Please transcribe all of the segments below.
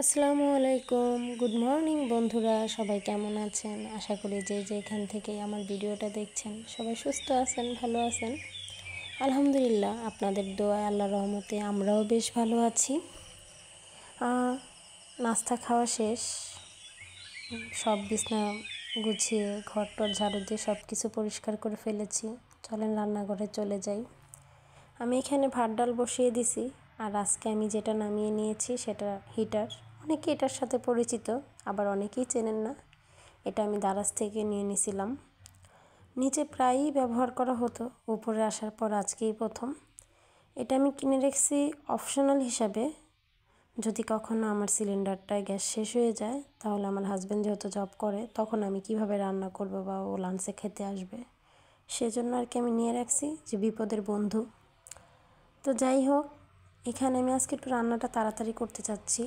আসসালামু আলাইকুম, good morning বন্ধুরা। সবাই কেমন আছেন? আশা করি যে যেখান থেকে আমার ভিডিওটা দেখছেন সবাই সুস্থ আছেন, ভালো আছেন। আলহামদুলিল্লাহ, আপনাদের দোয়ায় আল্লাহর রহমতে আমরাও বেশ ভালো আছি। নাস্তা খাওয়া শেষ, সব বিছনা গুছিয়ে ঘরটর ঝাড়ু দিয়ে সব কিছু পরিষ্কার করে ফেলেছি। চলেন রান্নাঘরে চলে যাই। আমি এখানে ভাত ডাল বসিয়ে দিছি, আর আজকে আমি যেটা নামিয়ে নিয়েছি সেটা হিটার। অনেকে এটার সাথে পরিচিত, আবার অনেকেই চেনেন না। এটা আমি দারাজ থেকে নিয়ে নিয়েছিলাম। নিচে প্রায়ই ব্যবহার করা হতো, উপরে আসার পর আজকেই প্রথম। এটা আমি কিনে রেখেছি অপশনাল হিসাবে, যদি কখনো আমার সিলিন্ডারটায় গ্যাস শেষ হয়ে যায় তাহলে আমার হাজব্যান্ড যেহেতু জব করে, তখন আমি কিভাবে রান্না করব বা ও লাঞ্চে খেতে আসবে, সেজন্য আর কি আমি নিয়ে রাখছি, যে বিপদের বন্ধু। তো যাই হোক, এখানে আমি আজকে একটু রান্নাটা তাড়াতাড়ি করতে চাচ্ছি।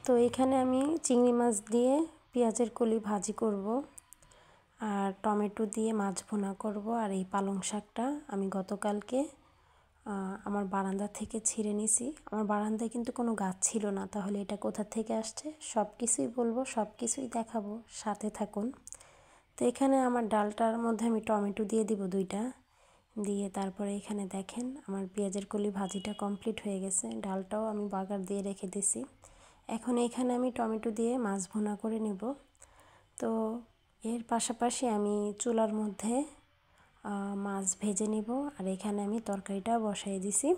তো এখানে আমি চিংড়ি মাছ দিয়ে পেঁয়াজের কলি ভাজি করব, আর টমেটো দিয়ে মাছ ভুনা করব। আর এই পালং শাকটা আমি গতকালকে আমার বারান্দা থেকে ছিঁড়ে নিছি। আমার বারান্দায় কিন্তু কোনো গাছ ছিল না, তাহলে এটা কোথা থেকে আসছে সব কিছুই বলবো, সব কিছুই দেখাবো, সাথে থাকুন। তো এখানে আমার ডালটার মধ্যে আমি টমেটো দিয়ে দিব 2টা, দিয়ে তারপরে এখানে দেখেন আমার পেঁয়াজের কলি ভাজিটা কমপ্লিট হয়ে গেছে। ডালটাও আমি বাগার দিয়ে রেখে দিছি। এখন এখানে আমি টমেটো দিয়ে মাছ ভুনা করে নেব। তো এর পাশাপাশি আমি চুলার মধ্যে মাছ ভেজে নিব, আর এখানে আমি তরকারিটা বসাই দিছি।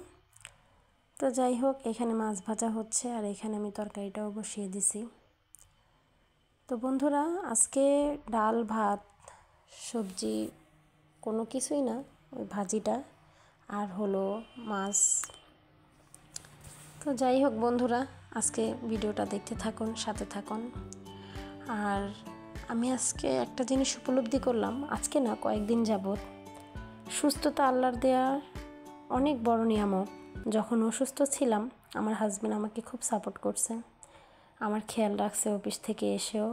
তো যাই হোক, এখানে মাছ ভাজা হচ্ছে আর এখানে আমি তরকারিটাও বসিয়ে দিছি। তো বন্ধুরা, আজকে ডাল ভাত সবজি কোনো কিছুই না, ওই ভাজিটা আর হলো মাছ। তো যাই হোক বন্ধুরা, আজকে ভিডিওটা দেখতে থাকুন, সাথে থাকুন। আর আমি আজকে একটা জিনিস উপলব্ধি করলাম, আজকে না কয়েকদিন যাবৎ, সুস্থতা আল্লাহর দেওয়ার অনেক বড় নিয়ামত। যখন অসুস্থ ছিলাম আমার হাজব্যান্ড আমাকে খুব সাপোর্ট করছে, আমার খেয়াল রাখছে, অফিস থেকে এসেও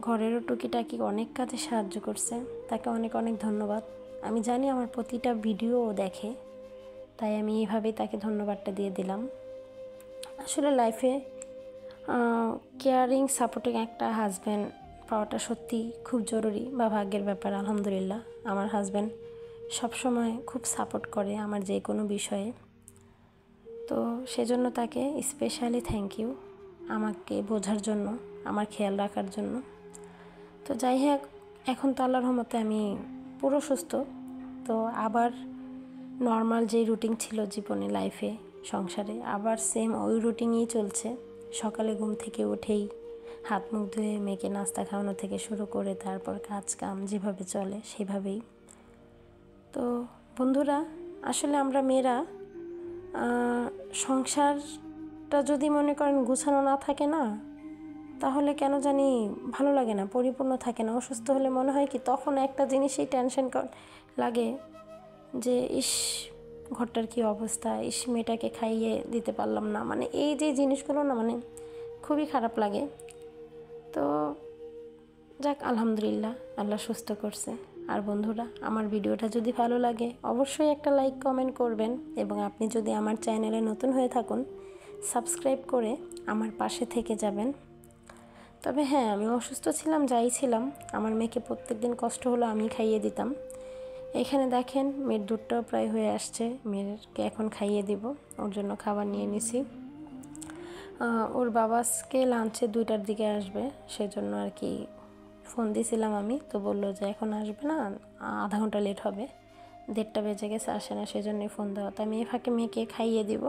ঘরেরও টুকিটাকি অনেক কাজে সাহায্য করছে। তাকে অনেক অনেক ধন্যবাদ। আমি জানি আমার প্রতিটা ভিডিও দেখে, তাই আমি এইভাবেই তাকে ধন্যবাদটা দিয়ে দিলাম। আসলে লাইফে কেয়ারিং সাপোর্টিং একটা হাজব্যান্ড পাওয়াটা সত্যি খুব জরুরি বা ভাগ্যের ব্যাপার। আলহামদুলিল্লাহ, আমার হাজব্যান্ড সবসময় খুব সাপোর্ট করে আমার যে কোনো বিষয়ে। তো সেজন্য তাকে স্পেশালি থ্যাংক ইউ, আমাকে বোঝার জন্য, আমার খেয়াল রাখার জন্য। তো যাই হোক, এখন তো আল্লাহর রহমতে আমি পুরো সুস্থ। তো আবার নর্মাল যে রুটিন ছিল জীবনে, লাইফে, সংসারে, আবার সেম ওই রুটিনই চলছে। সকালে ঘুম থেকে উঠেই হাত মুখ ধুয়ে মেয়েকে নাস্তা খাওয়ানো থেকে শুরু করে তারপর কাজ কাম যেভাবে চলে সেভাবেই। তো বন্ধুরা, আসলে আমরা মেয়েরা সংসারটা যদি মনে করেন গুছানো না থাকে না, তাহলে কেন জানি ভালো লাগে না, পরিপূর্ণ থাকে না। অসুস্থ হলে মনে হয় কি, তখন একটা জিনিসই টেনশন লাগে যে ইস, ঘরটার কী অবস্থা, ইস মেয়েটাকে খাইয়ে দিতে পারলাম না, মানে এই যে জিনিসগুলো না, মানে খুবই খারাপ লাগে। তো যাক, আলহামদুলিল্লাহ, আল্লাহ সুস্থ করছে। আর বন্ধুরা, আমার ভিডিওটা যদি ভালো লাগে অবশ্যই একটা লাইক কমেন্ট করবেন, এবং আপনি যদি আমার চ্যানেলে নতুন হয়ে থাকুন সাবস্ক্রাইব করে আমার পাশে থেকে যাবেন। তবে হ্যাঁ, আমি অসুস্থ ছিলাম, যাই ছিলাম, আমার মেয়েকে প্রত্যেকদিন কষ্ট হলো আমি খাইয়ে দিতাম। এখানে দেখেন মেয়ের দুধটাও প্রায় হয়ে আসছে, মেয়েরকে এখন খাইয়ে দিব, ওর জন্য খাবার নিয়ে নিছি। ওর বাবা আজকে লাঞ্চে 2টার দিকে আসবে, সেজন্য আর কি ফোন দিয়েছিলাম আমি। তো বললো যে এখন আসবে না, আধা ঘন্টা লেট হবে, 1:30 বেজে গেছে, আসে না, সেজন্যই ফোন দেওয়া। তো আমি এই ফাঁকে মেয়েকে খাইয়ে দিব।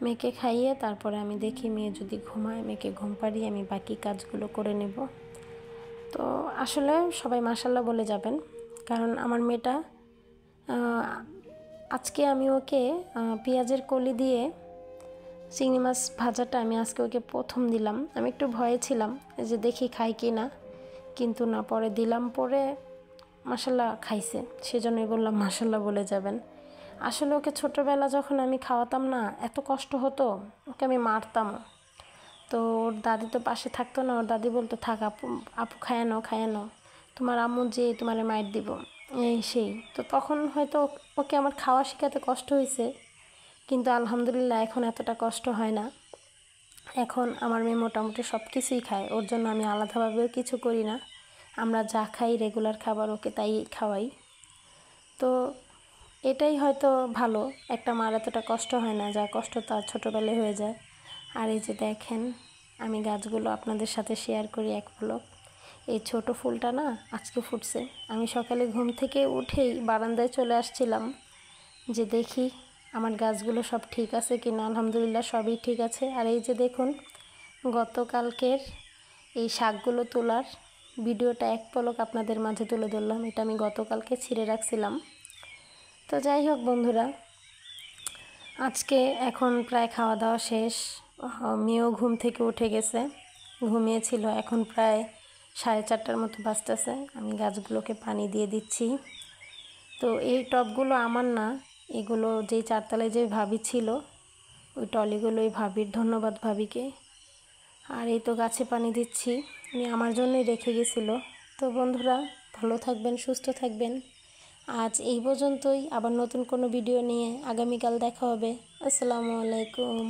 মেয়েকে খাইয়ে তারপরে আমি দেখি মেয়ে যদি ঘুমায়, মেয়েকে ঘুম পাড়িয়ে আমি বাকি কাজগুলো করে নেব। তো আসলে সবাই মাশাল্লাহ বলে যাবেন, কারণ আমার মেয়েটা আজকে আমি ওকে পেঁয়াজের কলি দিয়ে চিংড়ি মাছ ভাজাটা আমি আজকে ওকে প্রথম দিলাম। আমি একটু ভয়ে ছিলাম যে দেখি খাই কি না, কিন্তু না, পরে দিলাম, পরে মাশাল্লাহ খাইছে, সেজন্যই বললাম মাশাল্লাহ বলে যাবেন। আসলে ওকে ছোটোবেলা যখন আমি খাওয়াতাম না, এত কষ্ট হতো, ওকে আমি মারতাম। তো ওর দাদি তো পাশে থাকতো না, ওর দাদি বলতো থাক আপু, আপু খায় নাও, তোমার আম্মু যে তোমার মাইর দিব, এই সেই। তো তখন হয়তো ওকে আমার খাওয়া শেখাতে কষ্ট হয়েছে, কিন্তু আলহামদুলিল্লাহ এখন এতটা কষ্ট হয় না। এখন আমার মেয়ে মোটামুটি সব কিছুই খায়, ওর জন্য আমি আলাদাভাবেও কিছু করি না। আমরা যা খাই রেগুলার খাবার ওকে তাই খাওয়াই। তো এটাই হয়তো ভালো, একটা মার এতটা কষ্ট হয় না, যা কষ্ট তার ছোটোবেলায় হয়ে যায়। আর এই যে দেখেন, আমি গাছগুলো আপনাদের সাথে শেয়ার করি এক পলক। এই ছোট ফুলটা না আজকে ফুটছে। আমি সকালে ঘুম থেকে উঠেই বারান্দায় চলে আসছিলাম যে দেখি আমার গাছগুলো সব ঠিক আছে কি না। আলহামদুলিল্লাহ সবই ঠিক আছে। আর এই যে দেখুন, গতকালকের এই শাকগুলো তোলার ভিডিওটা এক পলক আপনাদের মাঝে তুলে ধরলাম। এটা আমি গতকালকে ছিঁড়ে রাখছিলাম। তো যাই হোক বন্ধুরা, আজকে এখন প্রায় খাওয়া দাওয়া শেষ। মেয়েও ঘুম থেকে উঠে গেছে, ঘুমিয়েছিল। এখন প্রায় 4:30টার মতো বাজতেছে। আমি গাছগুলোকে পানি দিয়ে দিচ্ছি। তো এই টবগুলো আমার না, এগুলো যেই 4তলায় যে ভাবি ছিল ওই টলিগুলো ওই ভাবির, ধন্যবাদ ভাবিকে। আর এই তো গাছে পানি দিচ্ছি, উনি আমার জন্যই রেখে গেছিলো। তো বন্ধুরা, ভালো থাকবেন, সুস্থ থাকবেন। আজ এই পর্যন্তই। আবার নতুন কোনো ভিডিও নিয়ে আগামীকাল দেখা হবে। আসসালামু আলাইকুম।